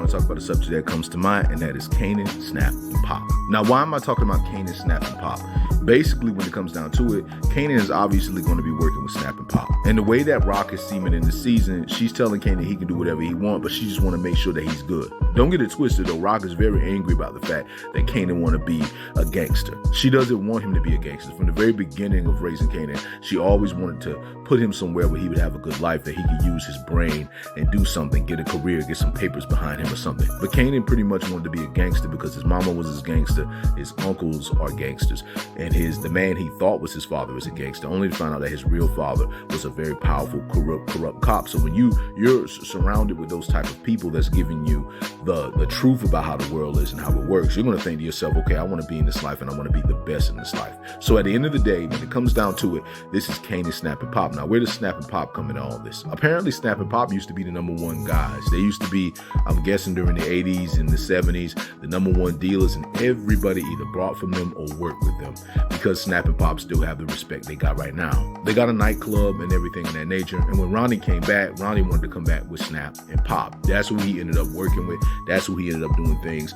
want to talk about a subject that comes to mind, and that is Kanan, Snap, and Pop. Now, why am I talking about Kanan, Snap, and Pop? Basically, when it comes down to it, Kanan is obviously going to be working with Snap and Pop. And the way that Rock is seeming in the season, she's telling Kanan he can do whatever he wants, but she just want to make sure that he's good. Don't get it twisted, though. Rock is very angry about the fact that Kanan want to be a gangster. She doesn't want him to be a gangster. From the very beginning of raising Kanan, she always wanted to put him somewhere where he would have a good life, that he could use his brain and do something, get a career, get some papers behind him or something. But Kanan pretty much wanted to be a gangster because his mama was his gangster, his uncles are gangsters, and the man he thought was his father was a gangster, only to find out that his real father was a very powerful, corrupt cop. So when you're surrounded with those type of people that's giving you the truth about how the world is and how it works, you're going to think to yourself, okay, I want to be in this life and I want to be the best in this life. So at the end of the day, when it comes down to it, this is Kanan, Snap, and Pop. Now, where does Snap and Pop come into all this? Apparently, Snap and Pop used to be the #1 guys. They used to be, I'm guessing during the 80s and the 70s, the #1 dealers, and everybody either bought from them or worked with them, because Snap and Pop still have the respect they got right now. They got a nightclub and everything in that nature. And when Ronnie came back, Ronnie wanted to come back with Snap and Pop. That's who he ended up working with. That's who he ended up doing things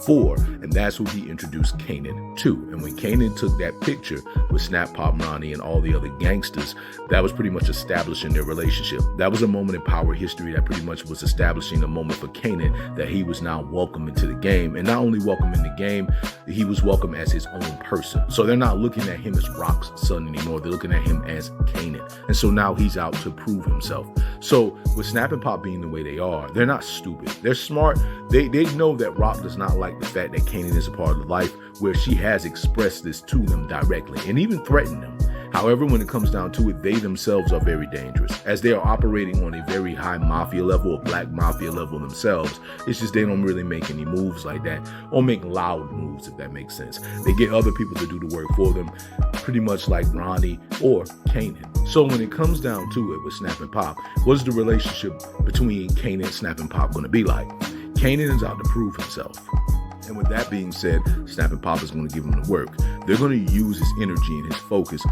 for. And that's who he introduced Kanan to. And when Kanan took that picture with Snap, Pop, Ronnie, and all the other gangsters, that was pretty much establishing their relationship. That was a moment in power history that pretty much was establishing a moment for Kanan that he was now welcome into the game. And not only welcome in the game, he was welcome as his own person. So they're not looking at him as Rock's son anymore. They're looking at him as Kanan. And so now he's out to prove himself. So with Snap and Pop being the way they are, they're not stupid. They're smart. They know that Rock does not like the fact that Kanan is a part of the life, where she has expressed this to them directly and even threatened them. However, when it comes down to it, they themselves are very dangerous, as they are operating on a very high mafia level, or black mafia level themselves. It's just they don't really make any moves like that, or make loud moves, if that makes sense. They get other people to do the work for them, pretty much like Ronnie or Kanan. So when it comes down to it with Snap and Pop, what is the relationship between Kanan, Snap, and Pop going to be like? Kanan is out to prove himself. And with that being said, Snap and Pop is going to give him the work. They're going to use his energy and his focus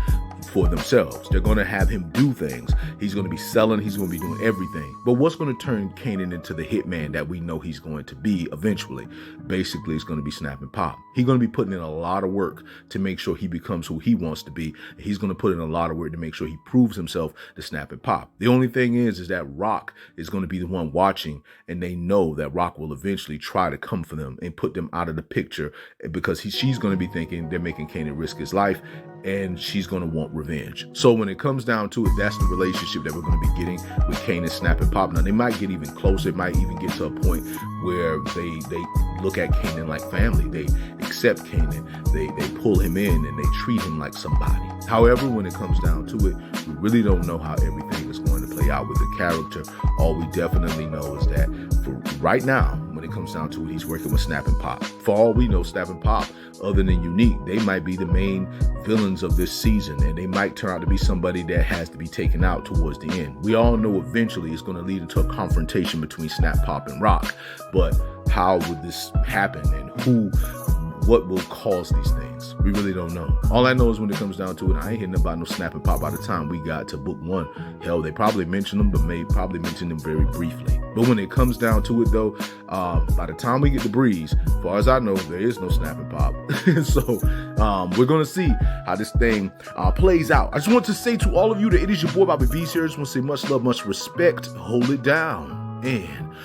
for themselves. They're going to have him do things. He's going to be selling. He's going to be doing everything. But what's going to turn Kanan into the hitman that we know he's going to be eventually? Basically, it's going to be Snap and Pop. He's going to be putting in a lot of work to make sure he becomes who he wants to be. He's going to put in a lot of work to make sure he proves himself to Snap and Pop. The only thing is that Rock is going to be the one watching, and they know that Rock will eventually try to come for them and put them out of the picture, because she's going to be thinking they're making Kanan risk his life, and she's going to want revenge. So when it comes down to it, that's the relationship that we're going to be getting with Kanan, Snap, and Pop. Now, they might get even closer. It might even get to a point where they look at Kanan like family. They accept Kanan. They pull him in and they treat him like somebody. However, when it comes down to it, we really don't know how everything is going to play out with the character. All we definitely know is that for right now, when it comes down to it, he's working with Snap and Pop. For all we know, Snap and Pop, other than Unique, they might be the main villains of this season, and they might turn out to be somebody that has to be taken out towards the end. We all know eventually it's going to lead into a confrontation between Snap, Pop, and Rock. But how would this happen, and what will cause these things? We really don't know. All I know is when it comes down to it, I ain't hearing about no Snap and Pop by the time we got to book 1. Hell, they probably mentioned them, but may probably mention them very briefly. But when it comes down to it, though, by the time we get to Breeze, as far as I know, there is no Snap and Pop. So we're going to see how this thing plays out. I just want to say to all of you that it is your boy Bobby V here. I just want to say much love, much respect. Hold it down. And